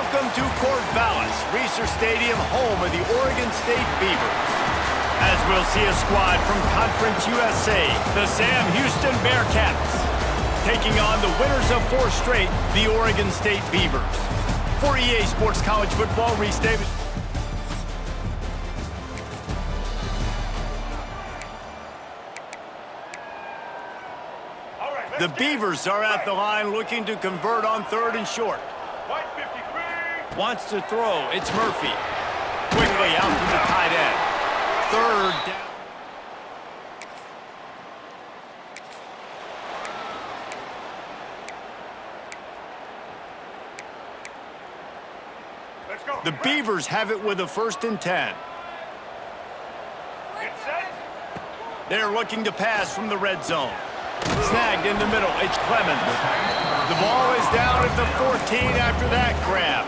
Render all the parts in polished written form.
Welcome to Corvallis, Reser Stadium, home of the Oregon State Beavers. As we'll see a squad from Conference USA, the Sam Houston Bearcats, taking on the winners of 4 straight, the Oregon State Beavers. For EA Sports College Football, Reese Davis. The Beavers are at the line looking to convert on 3rd and short. Wants to throw. It's Murphy. Quickly out to the tight end. 3rd down. Let's go. The Beavers have it with a 1st and 10. Get set. They're looking to pass from the red zone. Snagged in the middle. It's Clemens. The ball is down at the 14 after that grab.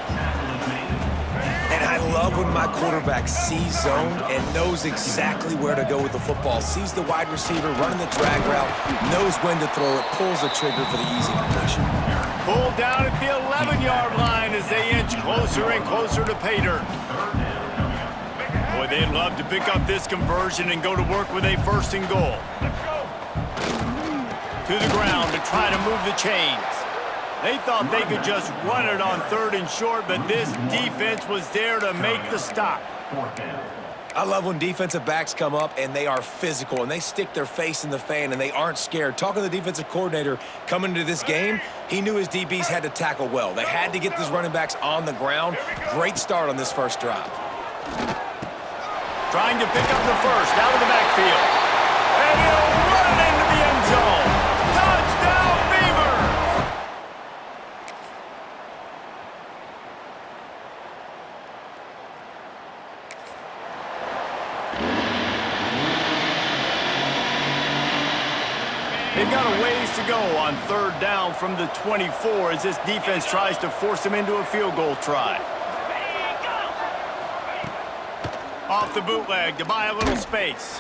And I love when my quarterback sees zone and knows exactly where to go with the football. Sees the wide receiver running the drag route, knows when to throw it, pulls the trigger for the easy completion. Pulled down at the 11-yard line as they inch closer and closer to pay dirt. Boy, they'd love to pick up this conversion and go to work with a 1st and goal. To the ground to try to move the chains. They thought they could just run it on 3rd and short, but this defense was there to make the stop. I love when defensive backs come up and they are physical and they stick their face in the fan and they aren't scared. Talking to the defensive coordinator coming into this game, he knew his DBs had to tackle well. They had to get these running backs on the ground. Great start on this first drive. Trying to pick up the 1st out of the backfield. And he'll run it into the end zone. Touchdown, Beavers! They've got a ways to go on 3rd down from the 24 as this defense tries to force them into a field goal try. Off the bootleg to buy a little space.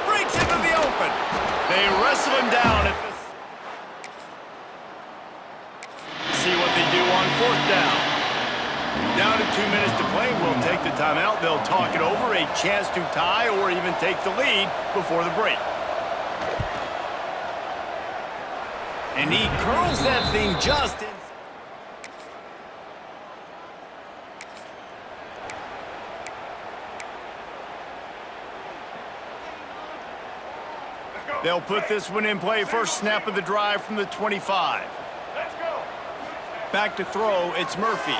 Breaks into the open. They wrestle him down at the... See what they do on 4th down. Down to 2 minutes to play. We'll take the timeout. They'll talk it over. A chance to tie or even take the lead before the break. And he curls that thing just in. They'll put this one in play. First snap of the drive from the 25. Let's go. Back to throw. It's Murphy.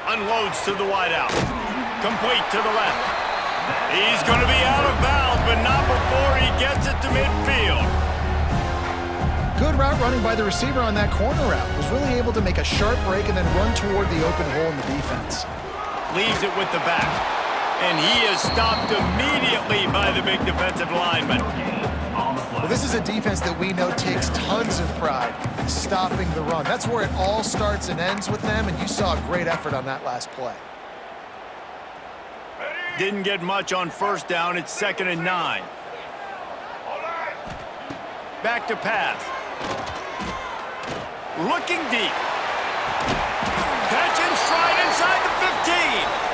Unloads to the wideout. Complete to the left. He's going to be out of bounds, but not before he gets it to midfield. Good route running by the receiver on that corner route. Was really able to make a sharp break and then run toward the open hole in the defense. Leaves it with the back. And he is stopped immediately by the big defensive lineman. Well, this is a defense that we know takes tons of pride stopping the run. That's where it all starts and ends with them, and you saw a great effort on that last play. Didn't get much on 1st down. It's 2nd and 9. Back to pass. Looking deep. Catch and stride inside the 15.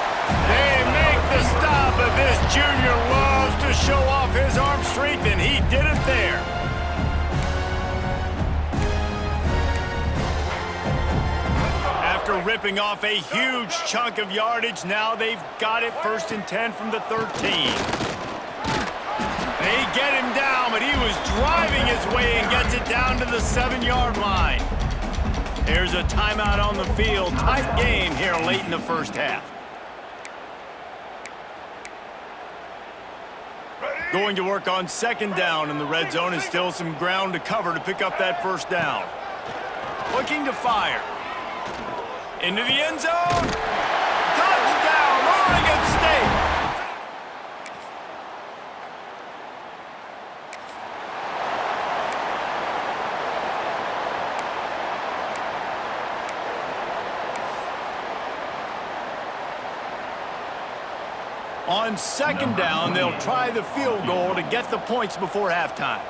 They make the stop, but this junior loves to show off his arm strength, and he did it there. After ripping off a huge chunk of yardage, now they've got it 1st and 10 from the 13. They get him down, but he was driving his way and gets it down to the 7-yard line. There's a timeout on the field. Tight game here late in the first half. Going to work on 2nd down in the red zone, and still some ground to cover to pick up that 1st down. Looking to fire. Into the end zone. Touchdown, Oregon State. On 2nd down, they'll try the field goal to get the points before halftime.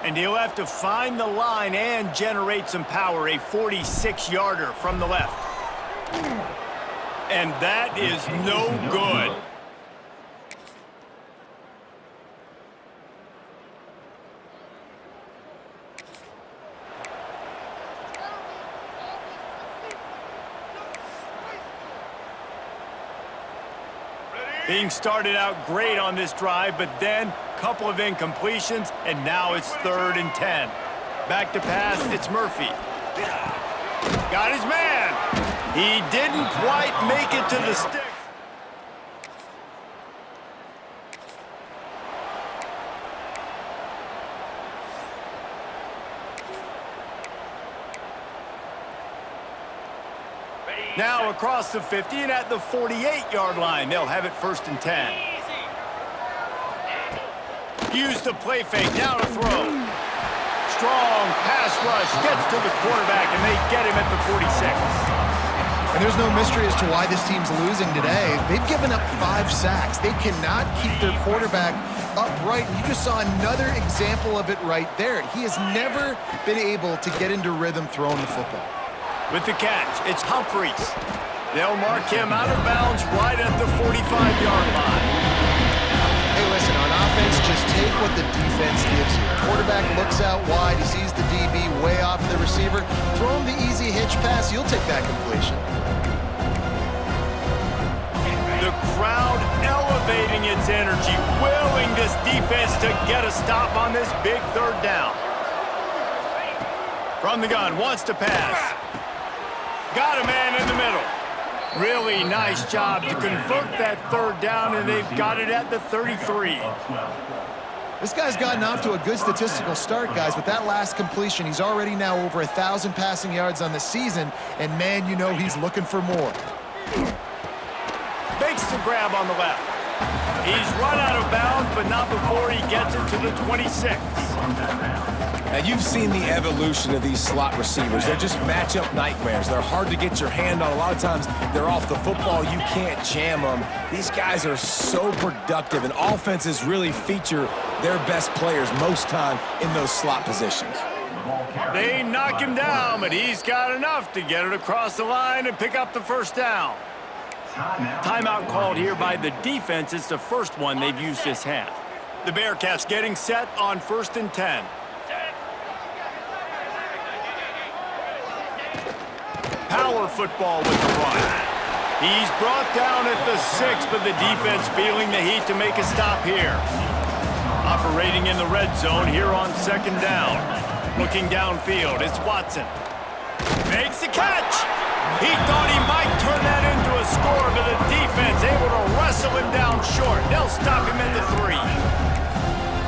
And he'll have to find the line and generate some power, a 46-yarder from the left. And that is no good. Being started out great on this drive, but then a couple of incompletions, and now it's 3rd and 10. Back to pass, it's Murphy. Got his man. He didn't quite make it to the sticks. Now across the 50 and at the 48-yard line. They'll have it 1st and 10. Use the play fake, now to throw. Strong pass rush, gets to the quarterback, and they get him at the 46. And there's no mystery as to why this team's losing today. They've given up 5 sacks. They cannot keep their quarterback upright. And you just saw another example of it right there. He has never been able to get into rhythm throwing the football. With the catch, it's Humphries. They'll mark him out of bounds right at the 45-yard line. Hey, listen, on offense, just take what the defense gives you. Quarterback looks out wide. He sees the DB way off of the receiver. Throw him the easy hitch pass. You'll take that completion. The crowd elevating its energy, willing this defense to get a stop on this big 3rd down. From the gun, wants to pass. Got a man in the middle. Really nice job to convert that 3rd down, and they've got it at the 33. This guy's gotten off to a good statistical start, guys. With that last completion, he's already now over 1,000 passing yards on the season, and man, you know he's looking for more. Makes the grab on the left. He's run out of bounds, but not before he gets it to the 26. Now, you've seen the evolution of these slot receivers. They're just matchup nightmares. They're hard to get your hand on. A lot of times, they're off the football. You can't jam them. These guys are so productive, and offenses really feature their best players most time in those slot positions. They knock him down, but he's got enough to get it across the line and pick up the 1st down. Timeout called here by the defense. It's the first one they've used this half. The Bearcats getting set on 1st and 10. Power football with the run. He's brought down at the 6, but the defense feeling the heat to make a stop here. Operating in the red zone here on 2nd down. Looking downfield, it's Watson. Makes the catch. He thought he might turn that into a score, but the defense able to wrestle him down short. They'll stop him at the 3.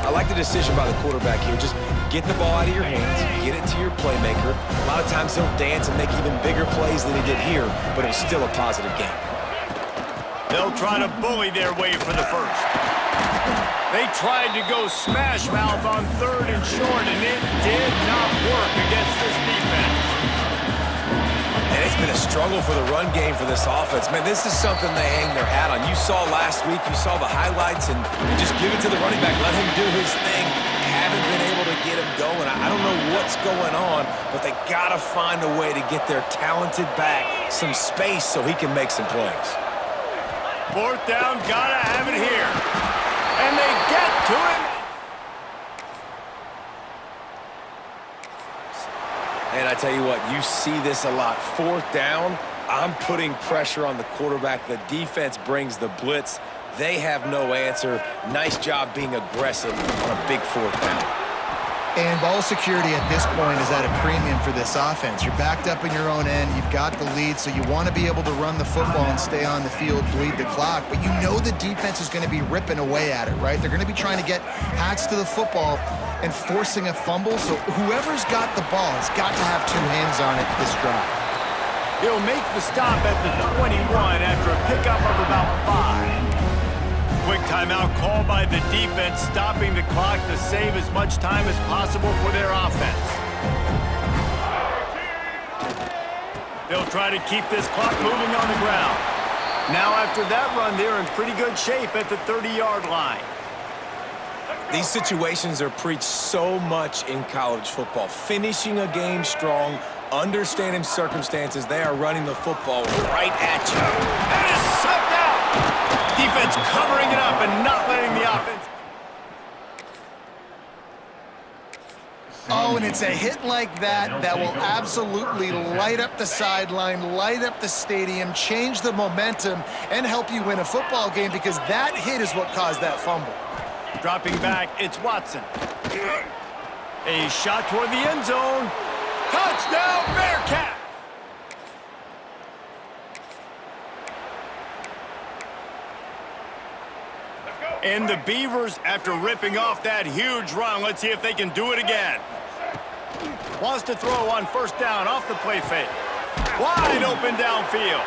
I like the decision by the quarterback here. Just get the ball out of your hands, get it to your playmaker. A lot of times he'll dance and make even bigger plays than he did here, but it was still a positive game. They'll try to bully their way for the 1st. They tried to go smash mouth on 3rd and short, and it did not work against this defense. And it's been a struggle for the run game for this offense. Man, this is something they hang their hat on. You saw last week, you saw the highlights, and you just give it to the running back, let him do his thing. Haven't been able to get him going. I don't know what's going on, but they got to find a way to get their talented back some space so he can make some plays. 4th down, gotta have it here. And they get to him. And I tell you what, you see this a lot. 4th down, I'm putting pressure on the quarterback. The defense brings the blitz. They have no answer. Nice job being aggressive on a big 4th down. And ball security at this point is at a premium for this offense. You're backed up in your own end. You've got the lead, so you want to be able to run the football and stay on the field, bleed the clock. But you know the defense is going to be ripping away at it, right? They're going to be trying to get hats to the football and forcing a fumble. So whoever's got the ball has got to have 2 hands on it this drive. He'll make the stop at the 21 after a pickup of about 5. Quick timeout called by the defense, stopping the clock to save as much time as possible for their offense. They'll try to keep this clock moving on the ground. Now after that run, they're in pretty good shape at the 30-yard line. These situations are preached so much in college football. Finishing a game strong, Understanding circumstances, they are running the football right at you. And it's sucked out. Defense covering it up and not letting the offense. Oh, and it's a hit like that that will absolutely light up the sideline, light up the stadium, change the momentum, and help you win a football game, because that hit is what caused that fumble. Dropping back, it's Watson. A shot toward the end zone. Touchdown, Bearcats! And the Beavers, after ripping off that huge run, let's see if they can do it again. Wants to throw on first down off the play fake. Wide open downfield.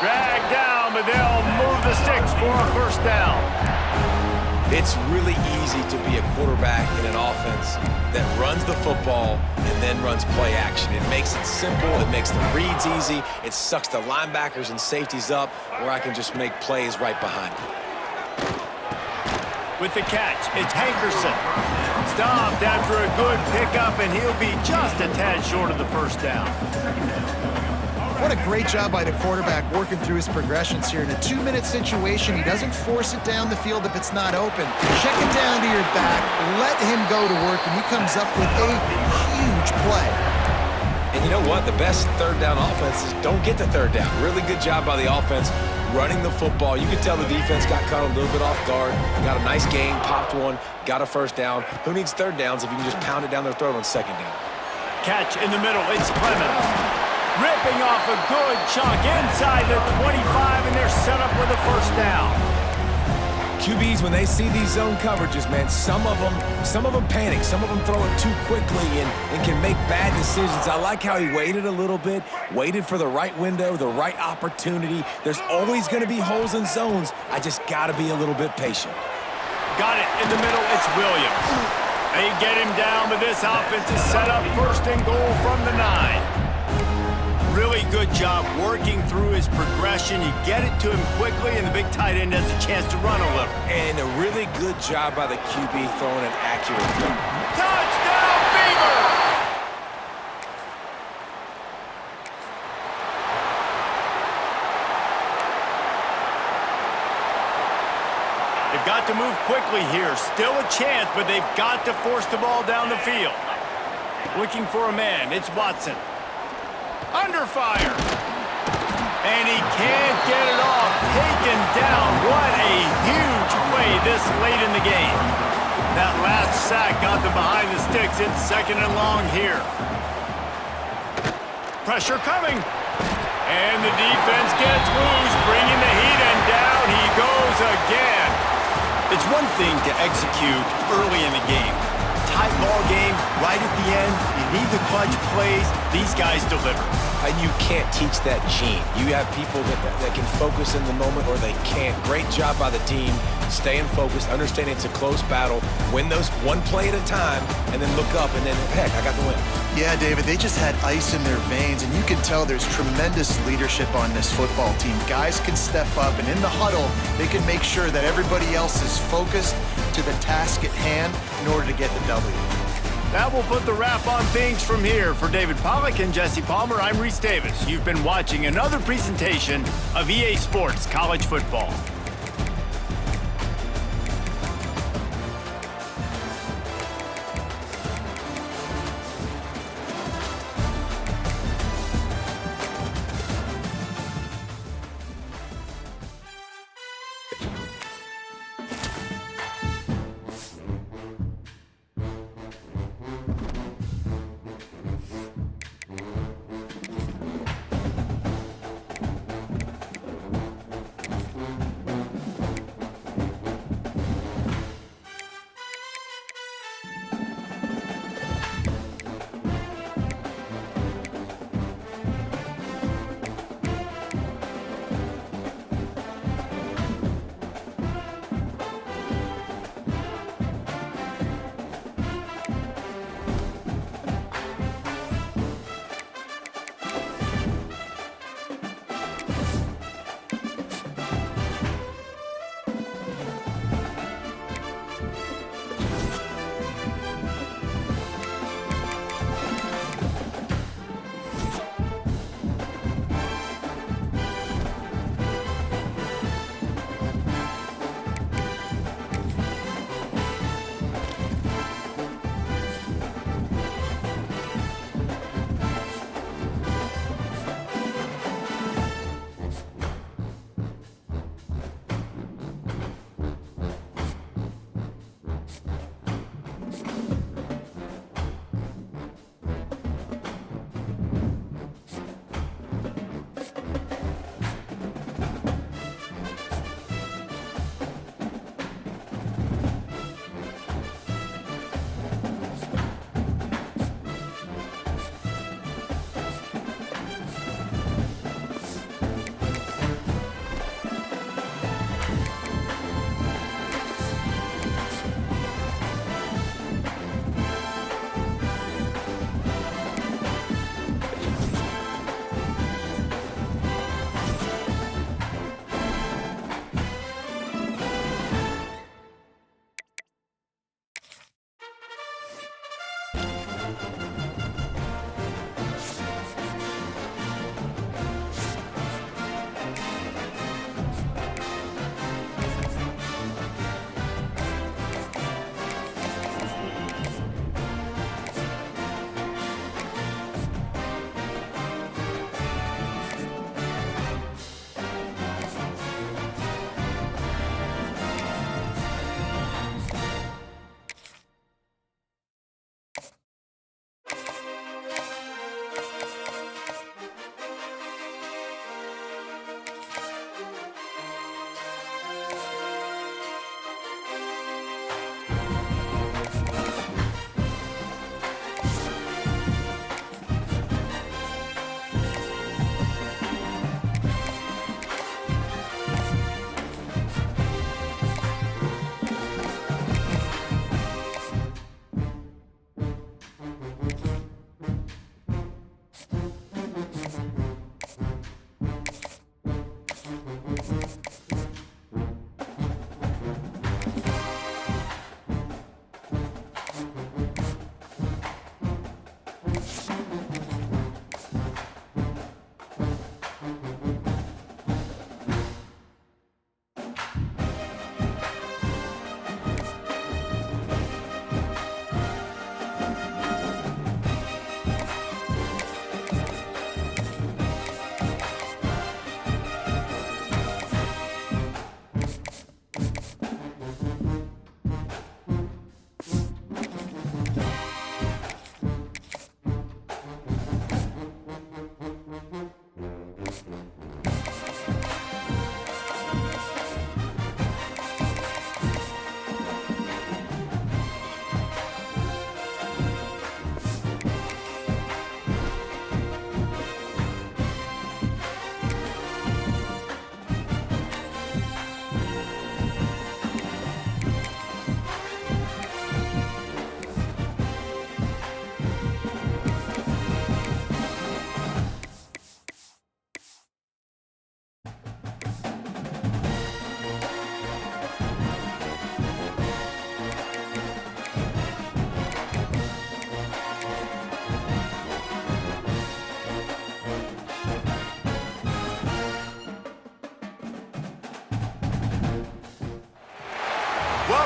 Dragged down, but they'll move the sticks for a first down. It's really easy to be a quarterback in an offense that runs the football and then runs play action. It makes it simple. It makes the reads easy. It sucks the linebackers and safeties up where I can just make plays right behind them. With the catch, it's Hankerson. Stopped after a good pickup, and he'll be just a tad short of the first down. What a great job by the quarterback working through his progressions here. In a 2-minute situation, he doesn't force it down the field if it's not open. Check it down to your back, let him go to work, and he comes up with a huge play. And you know what? The best third down offenses don't get to third down. Really good job by the offense running the football. You can tell the defense got caught a little bit off guard. Got a nice gain, popped one, got a first down. Who needs third downs if you can just pound it down their throat on second down? Catch in the middle, it's Clemens. Ripping off a good chunk inside the 25, and they're set up with a first down. QBs, when they see these zone coverages, man, some of them panic. Some of them throw it too quickly and can make bad decisions. I like how he waited a little bit, waited for the right window, the right opportunity. There's always going to be holes in zones. I just got to be a little bit patient. Got it in the middle, it's Williams. They get him down, but this offense is set up first and goal from the 9. Really good job working through his progression. You get it to him quickly, and the big tight end has a chance to run a little. And a really good job by the QB throwing an accurate throw. Touchdown, Beavers! They've got to move quickly here. Still a chance, but they've got to force the ball down the field. Looking for a man, it's Watson. Under fire. And he can't get it off. Taken down. What a huge play this late in the game. That last sack got them behind the sticks. It's second and long here. Pressure coming. And the defense gets loose, bringing the heat, and down he goes again. It's one thing to execute early in the game. Tight ball game, right at the end. You need the clutch plays. These guys deliver. And you can't teach that gene. You have people that can focus in the moment or they can't. Great job by the team, staying focused, understanding it's a close battle, win those one play at a time, and then look up and then, heck, I got the win. Yeah, David, they just had ice in their veins, and you can tell there's tremendous leadership on this football team. Guys can step up, and in the huddle, they can make sure that everybody else is focused to the task at hand in order to get the W. That will put the wrap on things from here. For David Pollack and Jesse Palmer, I'm Reese Davis. You've been watching another presentation of EA Sports College Football.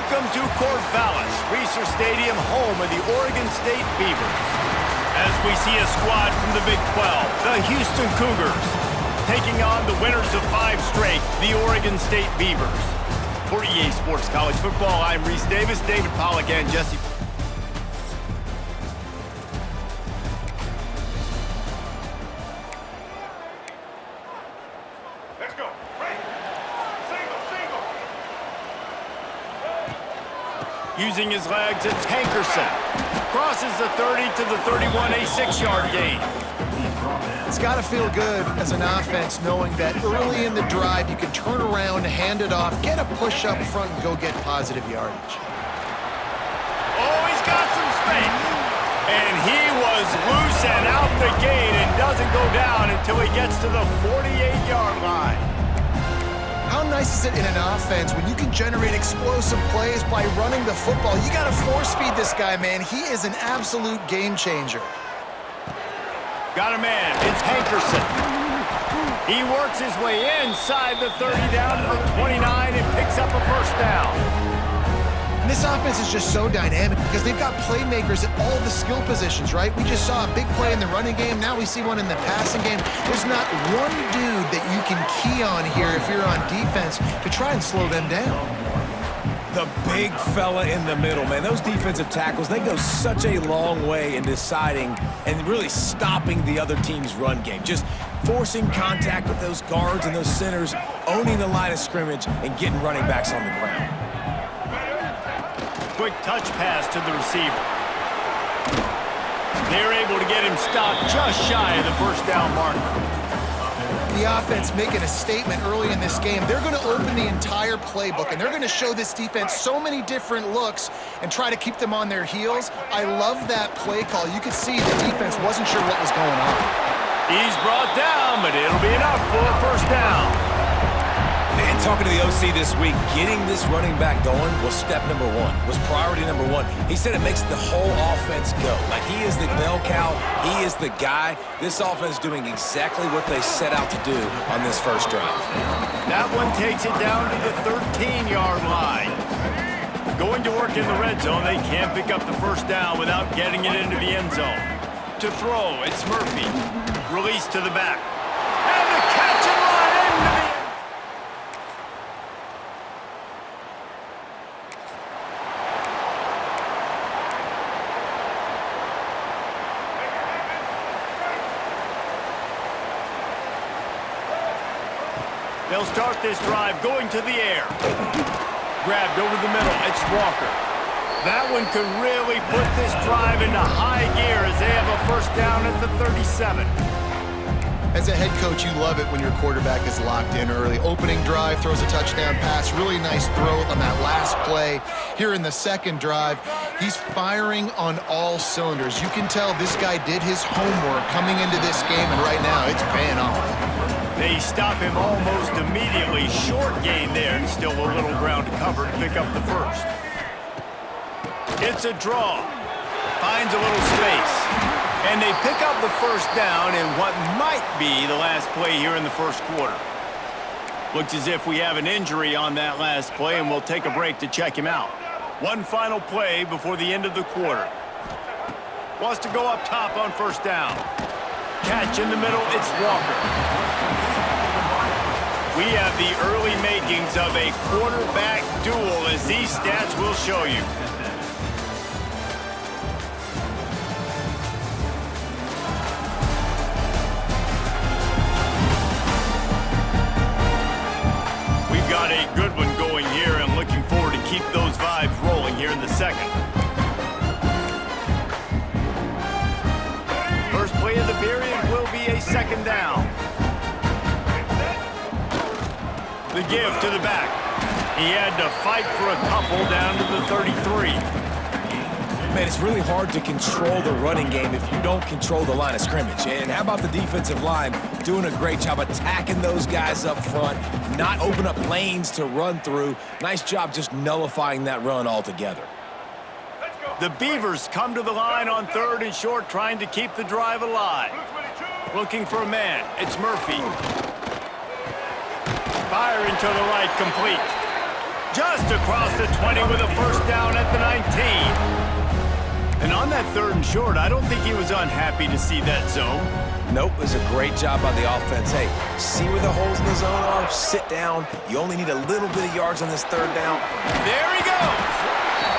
Welcome to Corvallis, Reser Stadium, home of the Oregon State Beavers. As we see a squad from the Big 12, the Houston Cougars, taking on the winners of 5 straight, the Oregon State Beavers. For EA Sports College Football, I'm Reese Davis, David Pollack, and Jesse. Let's go. Right. Single. Using his legs, it's Hankerson. Crosses the 30 to the 31, a 6-yard gain. It's got to feel good as an offense knowing that early in the drive you can turn around, hand it off, get a push up front, and go get positive yardage. Oh, he's got some space. And he was loose and out the gate and doesn't go down until he gets to the 48-yard line. How nice is it in an offense when you can generate explosive plays by running the football? You got to force feed this guy, man. He is an absolute game changer. Got a man. It's Hankerson. He works his way inside the 30 down to the 29 and picks up a first down. And this offense is just so dynamic because they've got playmakers at all the skill positions, right? We just saw a big play in the running game. Now we see one in the passing game. There's not one dude that you can key on here if you're on defense to try and slow them down. The big fella in the middle, man. Those defensive tackles, they go such a long way in deciding and really stopping the other team's run game. Just forcing contact with those guards and those centers, owning the line of scrimmage, and getting running backs on the ground. Quick touch pass to the receiver. They're able to get him stopped just shy of the first down marker. The offense making a statement early in this game. They're going to open the entire playbook, and they're going to show this defense so many different looks and try to keep them on their heels. I love that play call. You could see the defense wasn't sure what was going on. He's brought down, but it'll be enough for a first down. And talking to the OC this week, getting this running back going was step number 1, was priority number 1. He said it makes the whole offense go. Like, he is the bell cow, he is the guy. This offense doing exactly what they set out to do on this first drive. That one takes it down to the 13-yard line. Going to work in the red zone, they can't pick up the first down without getting it into the end zone. To throw, it's Murphy. Release to the back. And the catch and run into the end. They'll start this drive going to the air. Grabbed over the middle, it's Walker. That one could really put this drive into high gear as they have a first down at the 37. As a head coach, you love it when your quarterback is locked in early. Opening drive, throws a touchdown pass, really nice throw on that last play. Here in the second drive, he's firing on all cylinders. You can tell this guy did his homework coming into this game, and right now it's paying off. They stop him almost immediately. Short gain there, and still a little ground to cover to pick up the first. It's a draw. Finds a little space. And they pick up the first down in what might be the last play here in the first quarter. Looks as if we have an injury on that last play, and we'll take a break to check him out. One final play before the end of the quarter. Wants to go up top on first down. Catch in the middle, it's Walker. We have the early makings of a quarterback duel, as these stats will show you. We've got a good one going here, and looking forward to keep those vibes rolling here in the second. First play of the period will be a second down. The give to the back. He had to fight for a couple down to the 33. Man, it's really hard to control the running game if you don't control the line of scrimmage. And how about the defensive line doing a great job attacking those guys up front, not open up lanes to run through. Nice job just nullifying that run altogether. The Beavers come to the line on 3rd and short, trying to keep the drive alive. Looking for a man. It's Murphy. Fire into the right, complete. Just across the 20 with a first down at the 19. And on that 3rd and short, I don't think he was unhappy to see that zone. Nope, it was a great job by the offense. Hey, see where the holes in the zone are? Sit down. You only need a little bit of yards on this 3rd down. There he goes.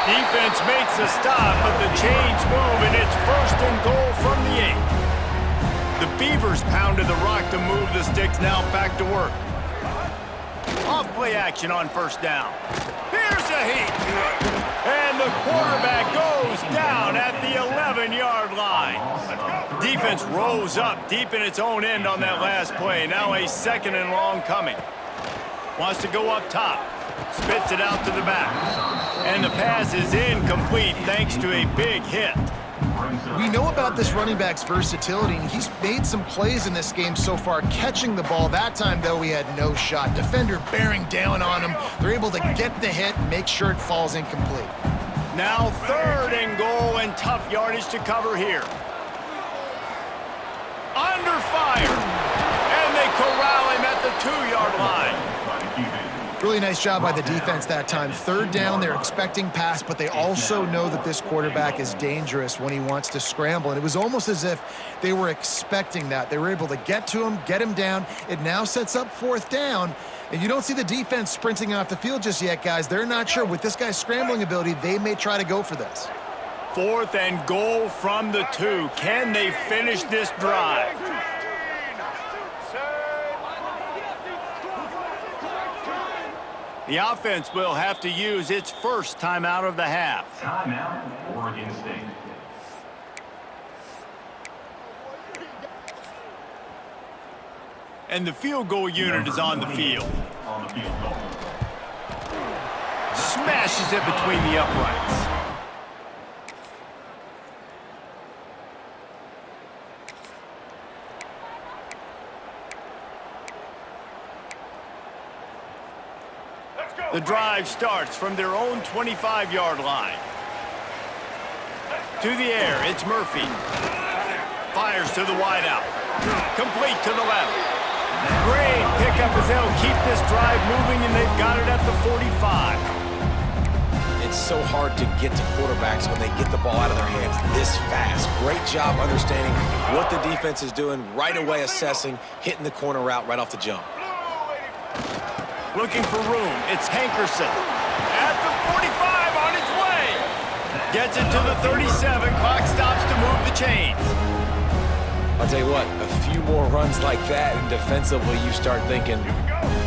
Defense makes a stop, but the chains move, and it's 1st and goal from the 8. The Beavers pounded the rock to move the sticks, now back to work. Off play action on 1st down. Here's a heat. And the quarterback goes down at the 11-yard line. Defense rolls up deep in its own end on that last play. Now a 2nd and long coming. Wants to go up top. Spits it out to the back. And the pass is incomplete thanks to a big hit. We know about this running back's versatility, and he's made some plays in this game so far, catching the ball. That time, though, he had no shot. Defender bearing down on him. They're able to get the hit and make sure it falls incomplete. Now 3rd and goal, and tough yardage to cover here. Under fire. And they corral him at the 2-yard line. Really nice job by the defense that time. 3rd down, they're expecting pass, but they also know that this quarterback is dangerous when he wants to scramble. And it was almost as if they were expecting that. They were able to get to him, get him down. It now sets up 4th down. And you don't see the defense sprinting off the field just yet, guys. They're not sure. With this guy's scrambling ability, they may try to go for this. 4th and goal from the 2. Can they finish this drive? The offense will have to use its first timeout of the half. Timeout, Oregon State. And the field goal unit is on the field. On the field goal. Smashes it between the uprights. The drive starts from their own 25-yard line. To the air, it's Murphy. Fires to the wideout. Complete to the left. Great pickup as they'll keep this drive moving, and they've got it at the 45. It's so hard to get to quarterbacks when they get the ball out of their hands this fast. Great job understanding what the defense is doing, right away assessing, hitting the corner route right off the jump. Looking for room. It's Hankerson. At the 45 on its way. Gets it to the 37. Clock stops to move the chains. I'll tell you what, a few more runs like that, and defensively you start thinking,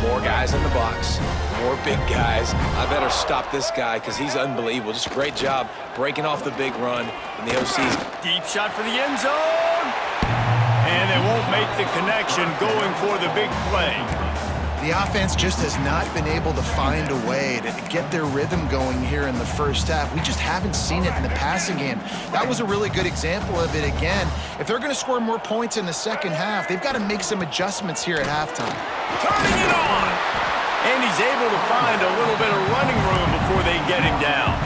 more guys in the box, more big guys. I better stop this guy because he's unbelievable. Just a great job breaking off the big run in the OC's. Deep shot for the end zone. And they won't make the connection going for the big play. The offense just has not been able to find a way to get their rhythm going here in the first half. We just haven't seen it in the passing game. That was a really good example of it again. If they're going to score more points in the second half, they've got to make some adjustments here at halftime. Turning it on! And he's able to find a little bit of running room before they get him down.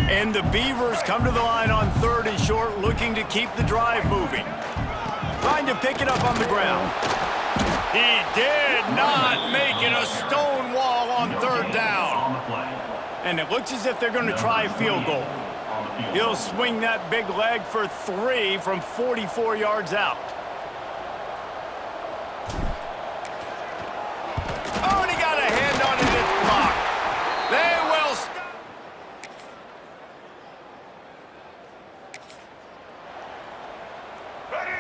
And the Beavers come to the line on 3rd and short, looking to keep the drive moving. Trying to pick it up on the ground. He did not make it a stone wall on 3rd down. And it looks as if they're going to try a field goal. He'll swing that big leg for 3 from 44 yards out. Oh, and he got a hand on it. It's blocked. They will stop.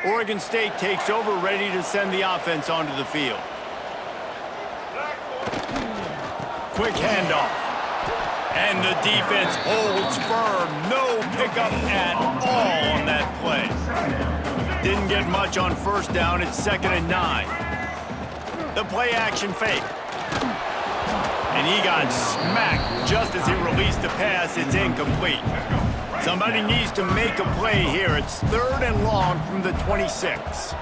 Oregon State takes over, ready to send the offense onto the field. Quick handoff. And the defense holds firm. No pickup at all on that play. Didn't get much on 1st down. It's 2nd and 9. The play action fake. And he got smacked just as he released the pass. It's incomplete. Somebody needs to make a play here. It's 3rd and long from the 26.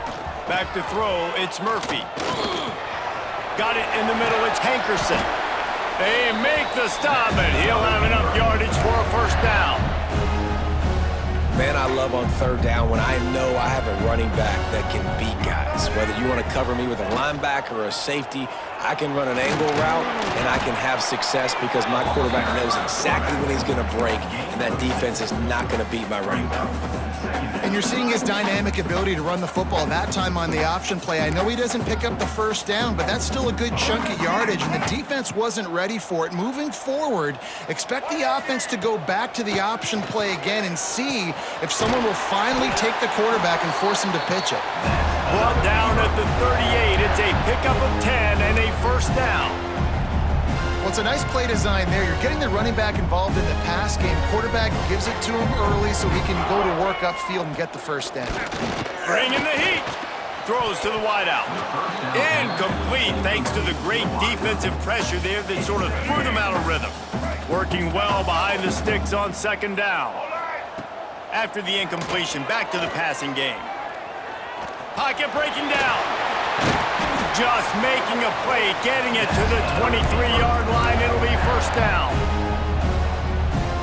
Back to throw, it's Murphy. Got it in the middle, it's Hankerson. They make the stop, and he'll have enough yardage for a 1st down. Man, I love on third down when I know I have a running back that can beat guys. Whether you want to cover me with a linebacker or a safety, I can run an angle route, and I can have success because my quarterback knows exactly when he's going to break, and that defense is not going to beat my running back. And you're seeing his dynamic ability to run the football, that time on the option play. I know he doesn't pick up the first down, but that's still a good chunk of yardage, and the defense wasn't ready for it. Moving forward, expect the offense to go back to the option play again and see if someone will finally take the quarterback and force him to pitch it. Brought down at the 38. It's a pickup of 10 and a first down. Well, it's a nice play design there. You're getting the running back involved in the pass game. Quarterback gives it to him early so he can go to work upfield and get the first down. Bringing the heat. Throws to the wideout. Incomplete thanks to the great defensive pressure there that sort of threw them out of rhythm. Working well behind the sticks on second down. After the incompletion, back to the passing game. Pocket breaking down. Just making a play, getting it to the 23-yard line. It'll be first down.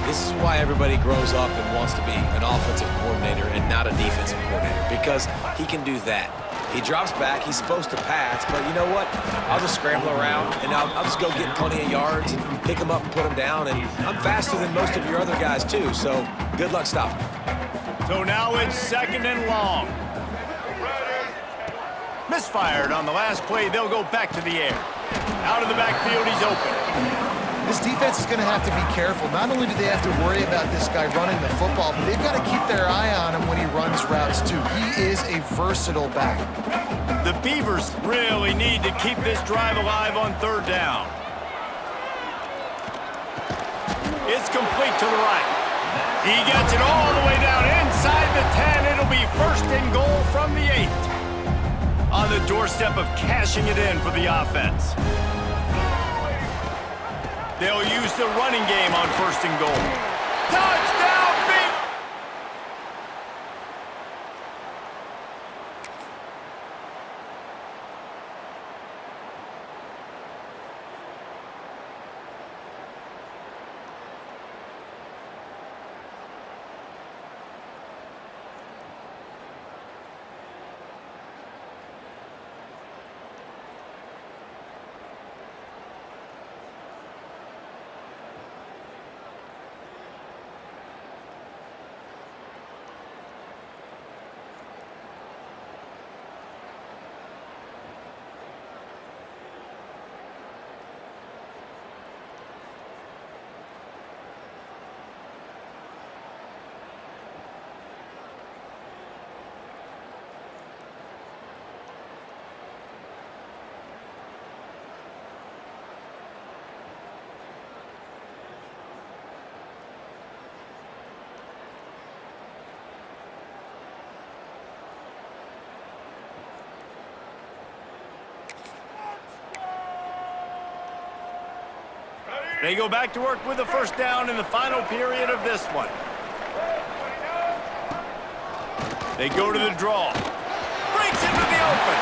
This is why everybody grows up and wants to be an offensive coordinator and not a defensive coordinator, because he can do that. He drops back, he's supposed to pass, but you know what? I'll just scramble around, and I'll just go get plenty of yards and pick him up and put him down, and I'm faster than most of your other guys, too, so good luck stopping. So now it's second and long. Misfired on the last play. They'll go back to the air. Out of the backfield, he's open. This defense is going to have to be careful. Not only do they have to worry about this guy running the football, but they've got to keep their eye on him when he runs routes, too. He is a versatile back. The Beavers really need to keep this drive alive on third down. It's complete to the right. He gets it all the way down inside the 10. It'll be first and goal from the 8. On the doorstep of cashing it in for the offense. They'll use the running game on first and goal. Touchdown, Beavers! They go back to work with a first down in the final period of this one. They go to the draw. Breaks into the open.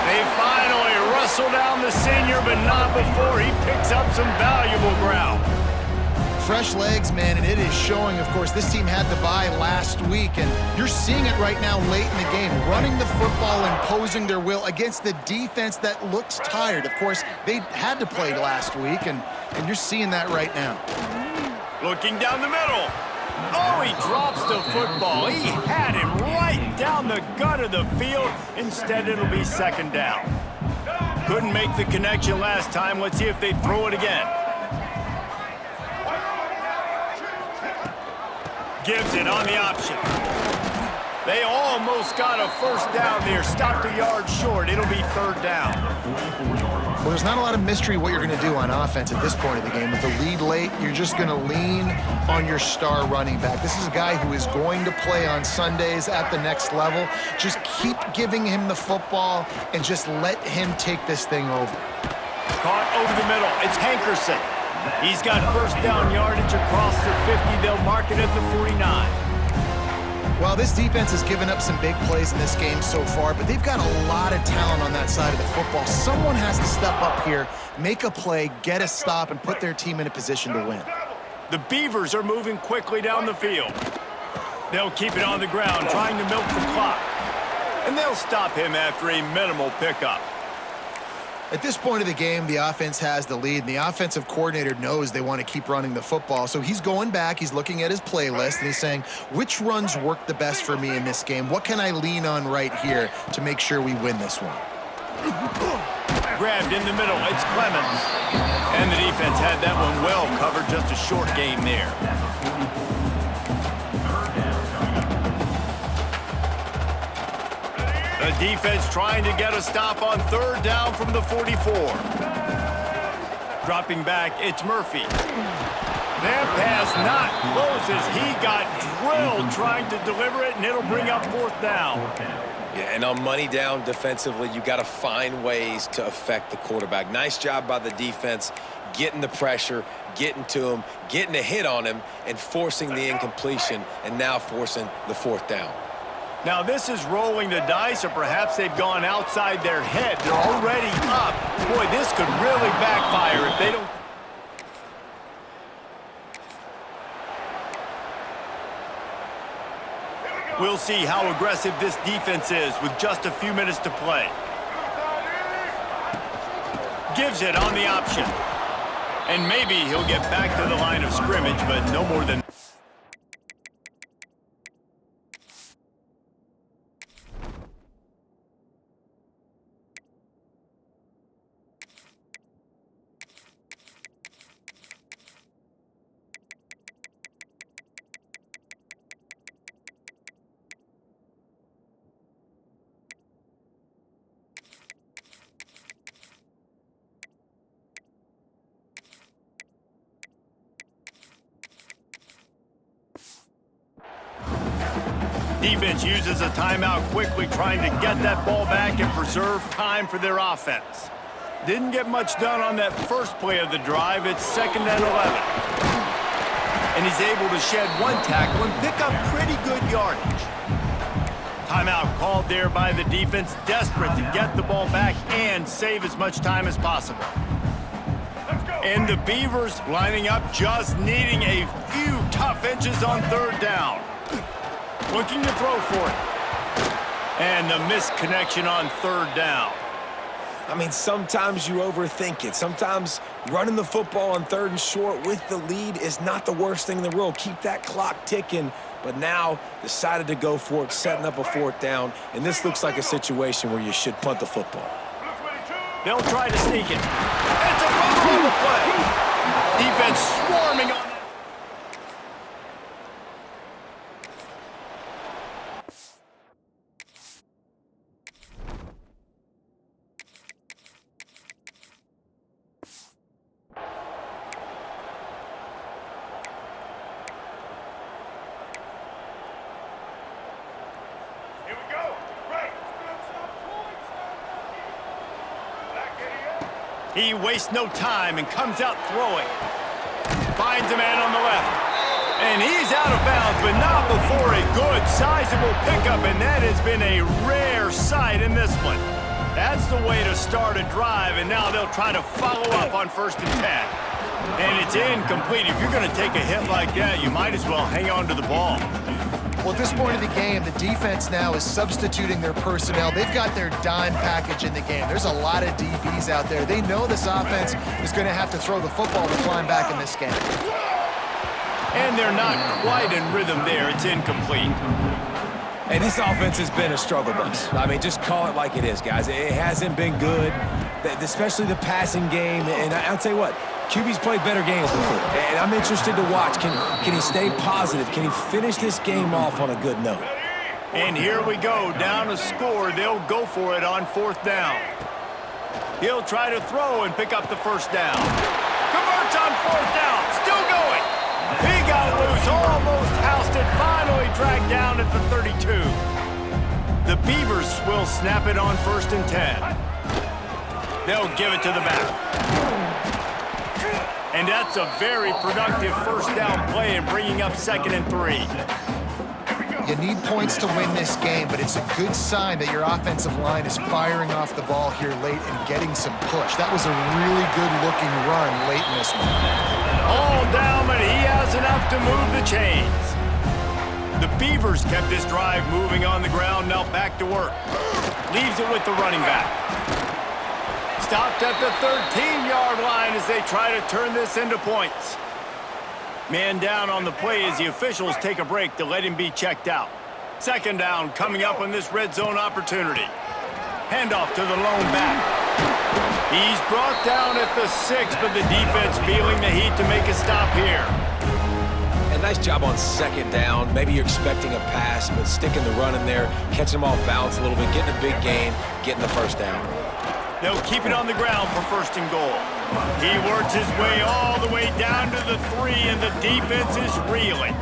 They finally wrestle down the senior, but not before he picks up some valuable ground. Fresh legs, man, and it is showing. Of course, this team had the bye last week, and you're seeing it right now late in the game, running the football, imposing their will against the defense that looks tired. Of course, they had to play last week, and you're seeing that right now. Looking down the middle. Oh, he drops the football. He had him right down the gut of the field. Instead, it'll be second down. Couldn't make the connection last time. Let's see if they throw it again. Gives it on the option. They almost got a first down there. Stopped a yard short. It'll be third down. Well, there's not a lot of mystery what you're going to do on offense at this point of the game. With the lead late, you're just going to lean on your star running back. This is a guy who is going to play on Sundays at the next level. Just keep giving him the football and just let him take this thing over. Caught over the middle. It's Hankerson. He's got first down yardage across the 50. They'll mark it at the 49. Well, this defense has given up some big plays in this game so far, but they've got a lot of talent on that side of the football. Someone has to step up here, make a play, get a stop, and put their team in a position to win. The Beavers are moving quickly down the field. They'll keep it on the ground, trying to milk the clock. And they'll stop him after a minimal pickup. At this point of the game, the offense has the lead, and the offensive coordinator knows they want to keep running the football. So he's going back, he's looking at his playlist, and he's saying, which runs work the best for me in this game? What can I lean on right here to make sure we win this one? Grabbed in the middle, it's Clemens. And the defense had that one well covered, just a short game there. The defense trying to get a stop on third down from the 44. Dropping back, it's Murphy. That pass not close as he got drilled trying to deliver it, and it'll bring up fourth down. Yeah, and on money down defensively, you got to find ways to affect the quarterback. Nice job by the defense, getting the pressure, getting to him, getting a hit on him, and forcing the incompletion, and now forcing the fourth down. Now this is rolling the dice, or perhaps they've gone outside their head. They're already up. Boy, this could really backfire if they don't. We'll see how aggressive this defense is with just a few minutes to play. Gives it on the option. And maybe he'll get back to the line of scrimmage, but no more than... Defense uses a timeout quickly, trying to get that ball back and preserve time for their offense. Didn't get much done on that first play of the drive. It's 2nd and 11. And he's able to shed one tackle and pick up pretty good yardage. Timeout called there by the defense, desperate to get the ball back and save as much time as possible. And the Beavers lining up, just needing a few tough inches on third down. Looking to throw for it. And the missed connection on third down. I mean, sometimes you overthink it. Sometimes running the football on 3rd and short with the lead is not the worst thing in the world. Keep that clock ticking. But now decided to go for it, setting up a 4th down. And this looks like a situation where you should punt the football. They'll try to sneak it. It's a fumble on the play. Defense swarming on. He wastes no time and comes out throwing. Finds a man on the left. And he's out of bounds, but not before a good, sizable pickup, and that has been a rare sight in this one. That's the way to start a drive, and now they'll try to follow up on 1st and 10. And it's incomplete. If you're going to take a hit like that, you might as well hang on to the ball. Well, at this point of the game, the defense now is substituting their personnel. They've got their dime package in the game. There's a lot of DBs out there. They know this offense is going to have to throw the football to climb back in this game. And they're not quite in rhythm there. It's incomplete. And this offense has been a struggle bus. I mean, just call it like it is, guys. It hasn't been good, especially the passing game. And I'll tell you what, QB's played better games before. And I'm interested to watch. Can he stay positive? Can he finish this game off on a good note? And here we go, down a score. They'll go for it on 4th down. He'll try to throw and pick up the 1st down. Converts on 4th down, still going. He got loose, almost housed it, finally dragged down at the 32. The Beavers will snap it on 1st and 10. They'll give it to the back. And that's a very productive 1st down play and bringing up 2nd and 3. You need points to win this game, but it's a good sign that your offensive line is firing off the ball here late and getting some push. That was a really good-looking run late in this one. All down, but he has enough to move the chains. The Beavers kept this drive moving on the ground, now back to work. Leaves it with the running back. Stopped at the 13-yard line as they try to turn this into points. Man down on the play as the officials take a break to let him be checked out. Second down coming up on this red zone opportunity. Handoff to the lone back. He's brought down at the 6, but the defense feeling the heat to make a stop here. And nice job on second down. Maybe you're expecting a pass, but sticking the run in there, catching them off balance a little bit, getting a big gain, getting the first down. They'll keep it on the ground for first and goal. He works his way all the way down to the 3, and the defense is reeling.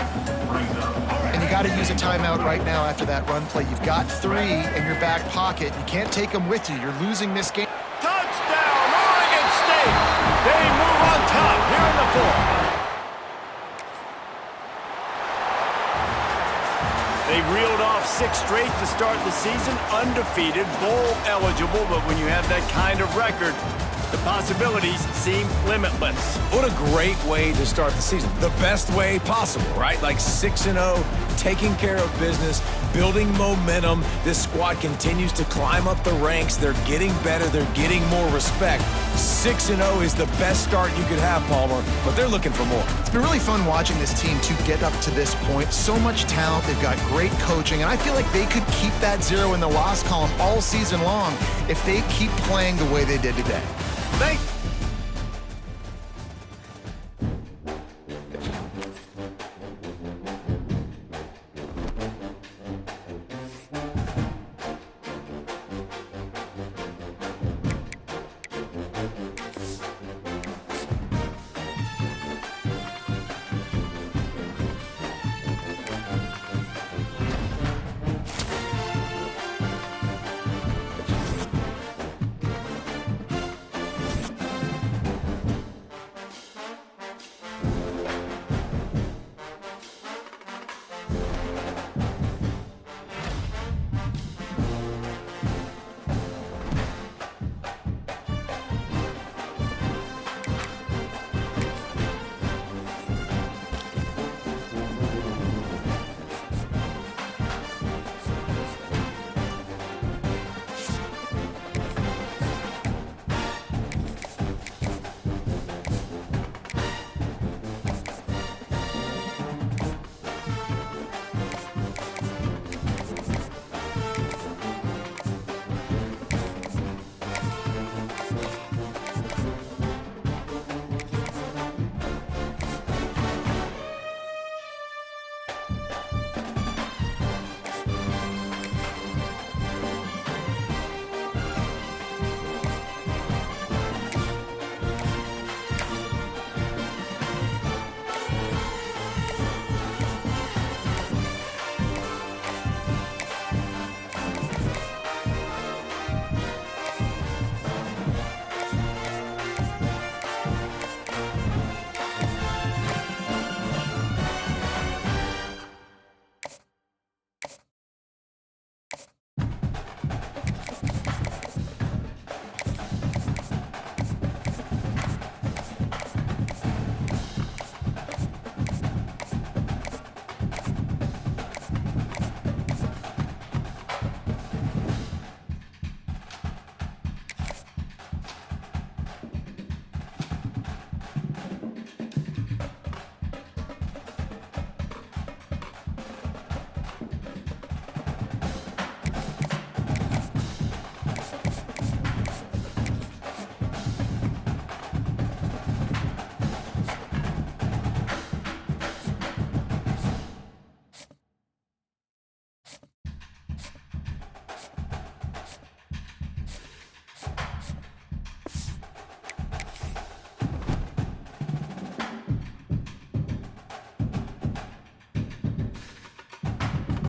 And you got to use a timeout right now after that run play. You've got 3 in your back pocket. You can't take them with you. You're losing this game. Touchdown, Oregon State! They move on top here in the 4th. They reeled off 6 straight to start the season, undefeated, bowl eligible, but when you have that kind of record, the possibilities seem limitless. What a great way to start the season. The best way possible, right? Like 6-0, taking care of business, building momentum. This squad continues to climb up the ranks. They're getting better. They're getting more respect. 6-0 is the best start you could have, Palmer, but they're looking for more. It's been really fun watching this team to get up to this point. So much talent. They've got great coaching, and I feel like they could keep that 0 in the loss column all season long if they keep playing the way they did today. Thank